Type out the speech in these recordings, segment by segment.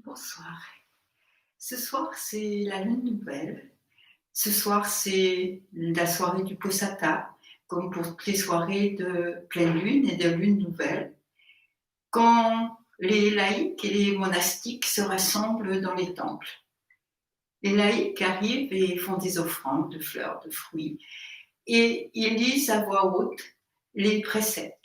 Bonsoir. Ce soir, c'est la lune nouvelle. Ce soir, c'est la soirée du Posata, comme pour toutes les soirées de pleine lune et de lune nouvelle, quand les laïcs et les monastiques se rassemblent dans les temples. Les laïcs arrivent et font des offrandes de fleurs, de fruits, et ils lisent à voix haute les préceptes.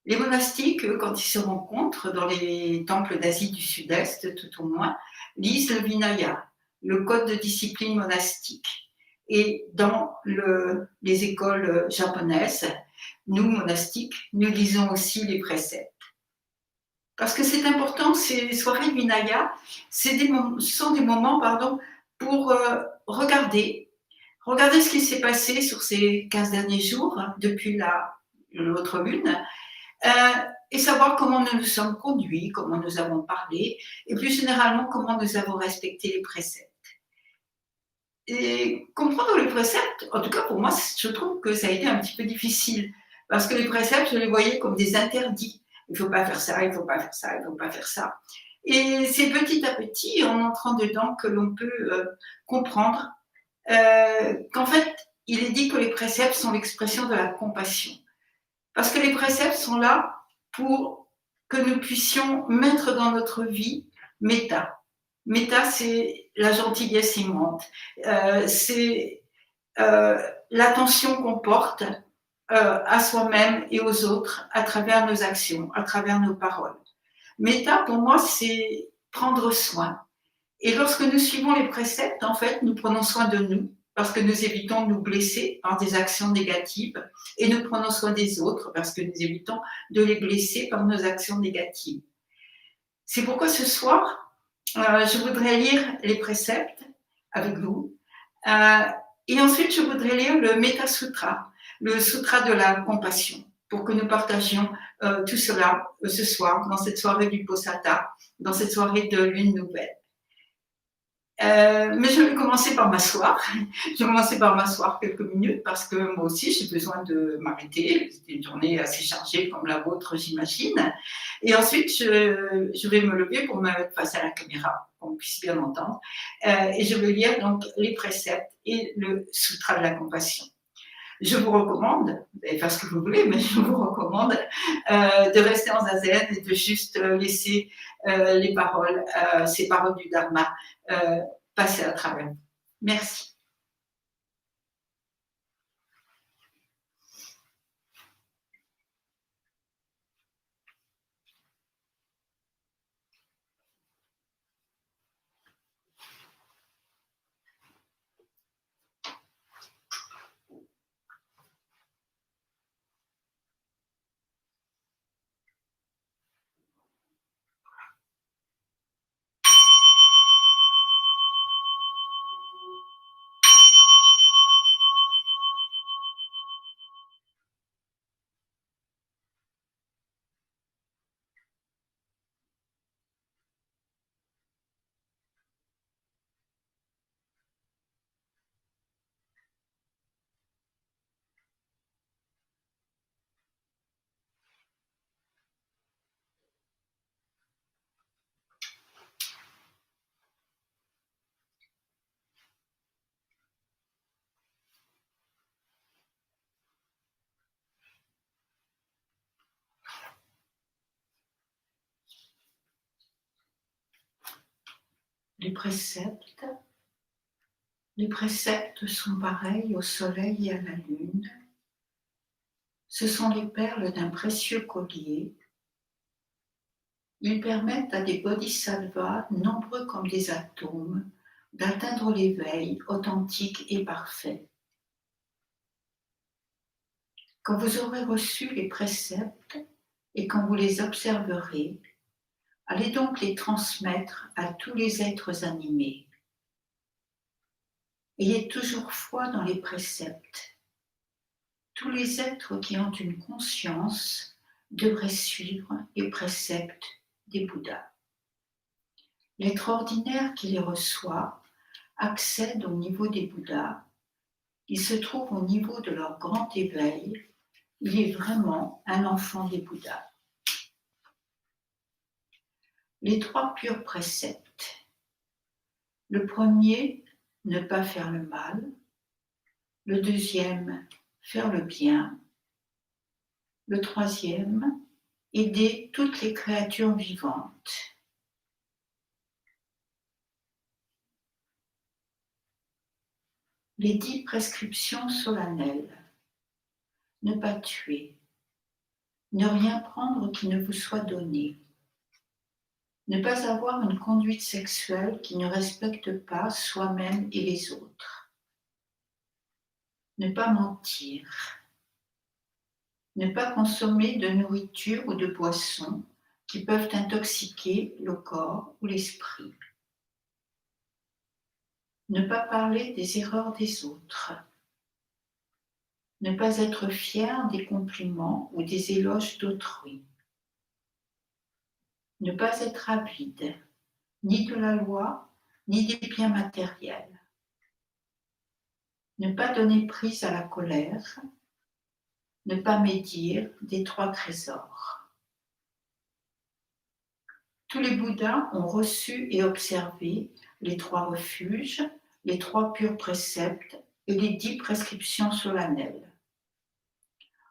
Les monastiques, eux, quand ils se rencontrent dans les temples d'Asie du Sud-Est, tout au moins, lisent le Vinaya, le code de discipline monastique. Et dans les écoles japonaises, nous, monastiques, nous lisons aussi les préceptes. Parce que c'est important, ces soirées Vinaya, ce sont des moments pour regarder ce qui s'est passé sur ces 15 derniers jours, depuis l'autre lune, euh, et savoir comment nous nous sommes conduits, comment nous avons parlé, et plus généralement comment nous avons respecté les préceptes. Et comprendre les préceptes, en tout cas pour moi, je trouve que ça a été un petit peu difficile, parce que les préceptes, je les voyais comme des interdits. Il ne faut pas faire ça, il ne faut pas faire ça, il ne faut pas faire ça. Et c'est petit à petit, en entrant dedans, que l'on peut comprendre qu'en fait, il est dit que les préceptes sont l'expression de la compassion. Parce que les préceptes sont là pour que nous puissions mettre dans notre vie méta. Méta, c'est la gentillesse aimante, c'est l'attention qu'on porte à soi-même et aux autres à travers nos actions, à travers nos paroles. Méta, pour moi, c'est prendre soin. Et lorsque nous suivons les préceptes, en fait, nous prenons soin de nous parce que nous évitons de nous blesser par des actions négatives et nous prenons soin des autres parce que nous évitons de les blesser par nos actions négatives. C'est pourquoi ce soir, je voudrais lire les préceptes avec vous euh, et ensuite je voudrais lire le Metta Sutra, le Sutra de la compassion, pour que nous partagions tout cela ce soir, dans cette soirée du Posata, dans cette soirée de lune nouvelle. Mais je vais commencer par m'asseoir. Je vais commencer par m'asseoir quelques minutes parce que moi aussi j'ai besoin de m'arrêter. C'était une journée assez chargée comme la vôtre, j'imagine. Et ensuite, je vais me lever pour me mettre face à la caméra, qu'on puisse bien m'entendre. Et je vais lire donc les préceptes et le Sutra de la compassion. Je vous recommande, vous allez faire ce que vous voulez, mais je vous recommande de rester en zazen et de juste laisser les paroles, ces paroles du Dharma passer à travers. Merci. Les préceptes. Les préceptes sont pareils au soleil et à la lune. Ce sont les perles d'un précieux collier. Ils permettent à des bodhisattvas, nombreux comme des atomes, d'atteindre l'éveil authentique et parfait. Quand vous aurez reçu les préceptes et quand vous les observerez, allez donc les transmettre à tous les êtres animés. Ayez toujours foi dans les préceptes. Tous les êtres qui ont une conscience devraient suivre les préceptes des Bouddhas. L'être ordinaire qui les reçoit accède au niveau des Bouddhas. Il se trouve au niveau de leur grand éveil. Il est vraiment un enfant des Bouddhas. Les 3 purs préceptes. Le premier, ne pas faire le mal. Le deuxième, faire le bien. Le troisième, aider toutes les créatures vivantes. Les 10 prescriptions solennelles. Ne pas tuer. Ne rien prendre qui ne vous soit donné. Ne pas avoir une conduite sexuelle qui ne respecte pas soi-même et les autres. Ne pas mentir. Ne pas consommer de nourriture ou de boissons qui peuvent intoxiquer le corps ou l'esprit. Ne pas parler des erreurs des autres. Ne pas être fier des compliments ou des éloges d'autrui. Ne pas être avide, ni de la loi, ni des biens matériels. Ne pas donner prise à la colère. Ne pas médire des 3 trésors. Tous les Bouddhas ont reçu et observé les 3 refuges, les 3 purs préceptes et les 10 prescriptions solennelles.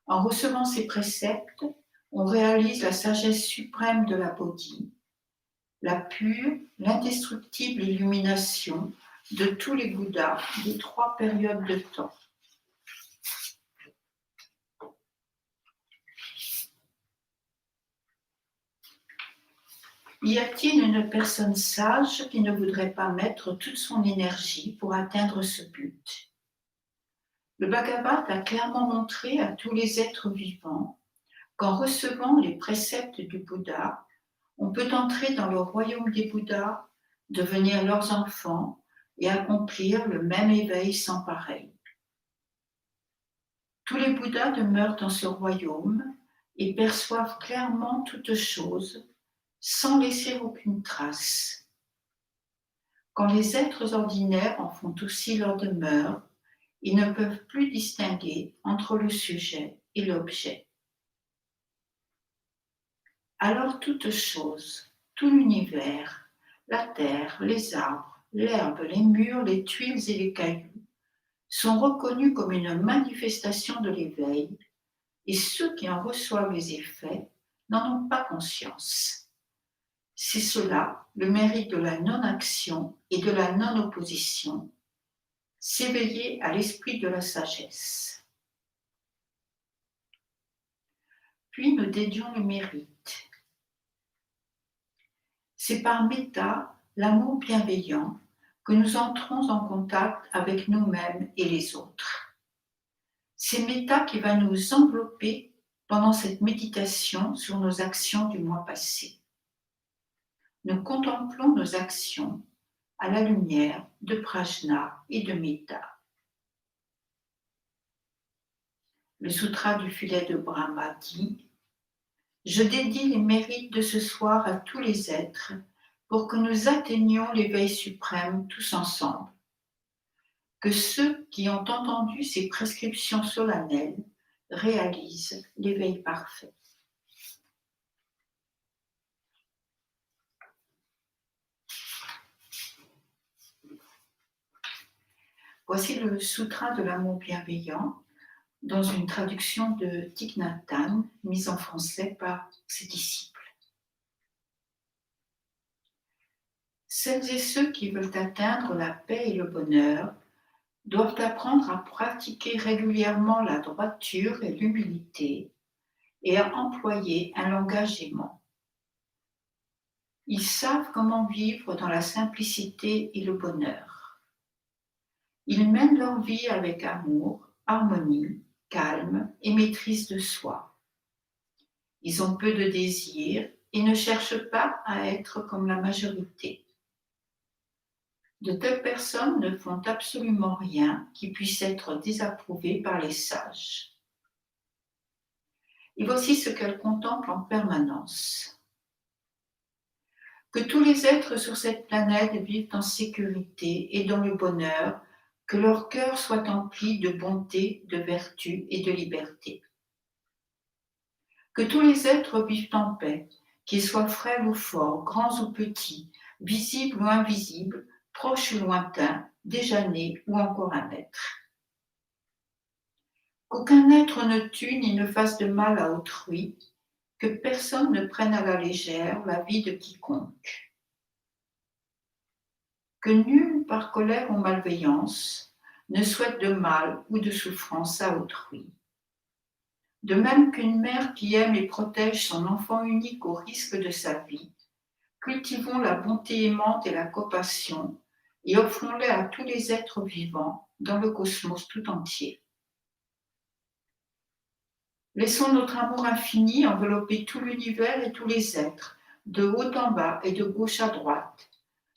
En recevant ces préceptes, on réalise la sagesse suprême de la Bodhi, la pure, l'indestructible illumination de tous les Bouddhas des 3 périodes de temps. Y a-t-il une personne sage qui ne voudrait pas mettre toute son énergie pour atteindre ce but? Le Bhagavad a clairement montré à tous les êtres vivants qu'en recevant les préceptes du Bouddha, on peut entrer dans le royaume des Bouddhas, devenir leurs enfants et accomplir le même éveil sans pareil. Tous les Bouddhas demeurent dans ce royaume et perçoivent clairement toutes choses sans laisser aucune trace. Quand les êtres ordinaires en font aussi leur demeure, ils ne peuvent plus distinguer entre le sujet et l'objet. Alors toutes choses, tout l'univers, la terre, les arbres, l'herbe, les murs, les tuiles et les cailloux sont reconnus comme une manifestation de l'éveil, et ceux qui en reçoivent les effets n'en ont pas conscience. C'est cela le mérite de la non-action et de la non-opposition, s'éveiller à l'esprit de la sagesse. Puis nous dédions le mérite. C'est par méta, l'amour bienveillant, que nous entrons en contact avec nous-mêmes et les autres. C'est méta qui va nous envelopper pendant cette méditation sur nos actions du mois passé. Nous contemplons nos actions à la lumière de prajna et de méta. Le sutra du filet de Brahma dit « Je dédie les mérites de ce soir à tous les êtres pour que nous atteignions l'éveil suprême tous ensemble. Que ceux qui ont entendu ces prescriptions solennelles réalisent l'éveil parfait. » Voici le sutra de l'amour bienveillant dans une traduction de Thich Nhat Hanh, mise en français par ses disciples. Celles et ceux qui veulent atteindre la paix et le bonheur doivent apprendre à pratiquer régulièrement la droiture et l'humilité et à employer un langage aimant. Ils savent comment vivre dans la simplicité et le bonheur. Ils mènent leur vie avec amour, harmonie, calme et maîtrise de soi. Ils ont peu de désirs et ne cherchent pas à être comme la majorité. De telles personnes ne font absolument rien qui puisse être désapprouvé par les sages. Et voici ce qu'elles contemplent en permanence. Que tous les êtres sur cette planète vivent en sécurité et dans le bonheur, que leur cœur soit empli de bonté, de vertu et de liberté. Que tous les êtres vivent en paix, qu'ils soient frêles ou forts, grands ou petits, visibles ou invisibles, proches ou lointains, déjà nés ou encore à naître. Qu'aucun être ne tue ni ne fasse de mal à autrui, que personne ne prenne à la légère la vie de quiconque. Que nul, par colère ou malveillance, ne souhaite de mal ou de souffrance à autrui. De même qu'une mère qui aime et protège son enfant unique au risque de sa vie, cultivons la bonté aimante et la compassion et offrons-les à tous les êtres vivants dans le cosmos tout entier. Laissons notre amour infini envelopper tout l'univers et tous les êtres, de haut en bas et de gauche à droite.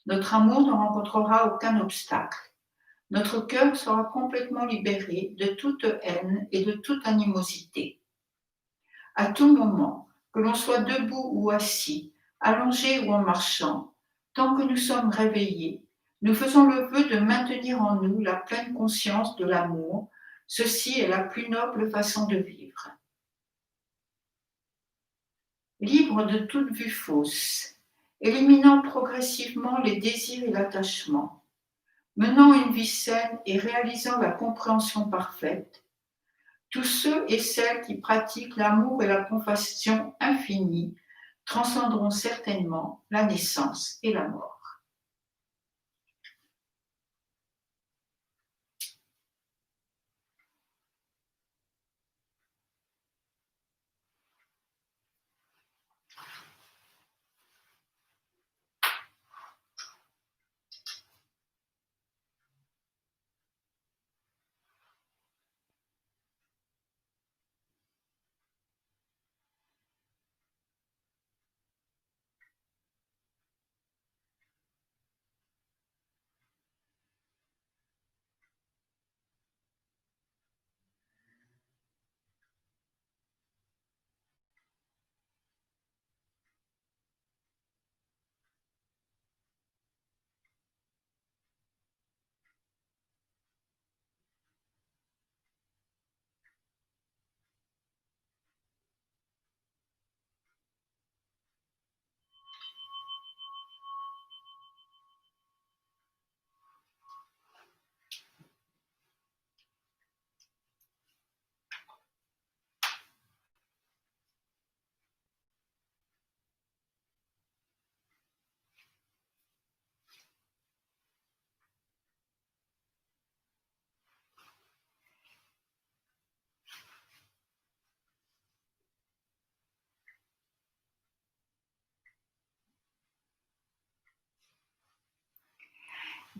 Notre amour ne rencontrera aucun obstacle. Notre cœur sera complètement libéré de toute haine et de toute animosité. À tout moment, que l'on soit debout ou assis, allongé ou en marchant, tant que nous sommes réveillés, nous faisons le vœu de maintenir en nous la pleine conscience de l'amour. Ceci est la plus noble façon de vivre. Libre de toute vue fausse, éliminant progressivement les désirs et l'attachement, menant une vie saine et réalisant la compréhension parfaite, tous ceux et celles qui pratiquent l'amour et la compassion infinie transcenderont certainement la naissance et la mort.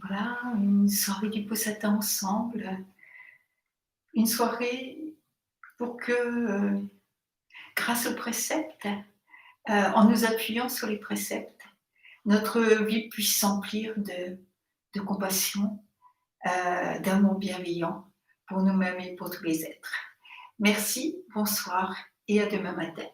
Voilà, une soirée du Poussata ensemble, une soirée pour que, grâce aux préceptes, en nous appuyant sur les préceptes, notre vie puisse s'emplir de compassion, d'amour bienveillant pour nous-mêmes et pour tous les êtres. Merci, bonsoir et à demain matin.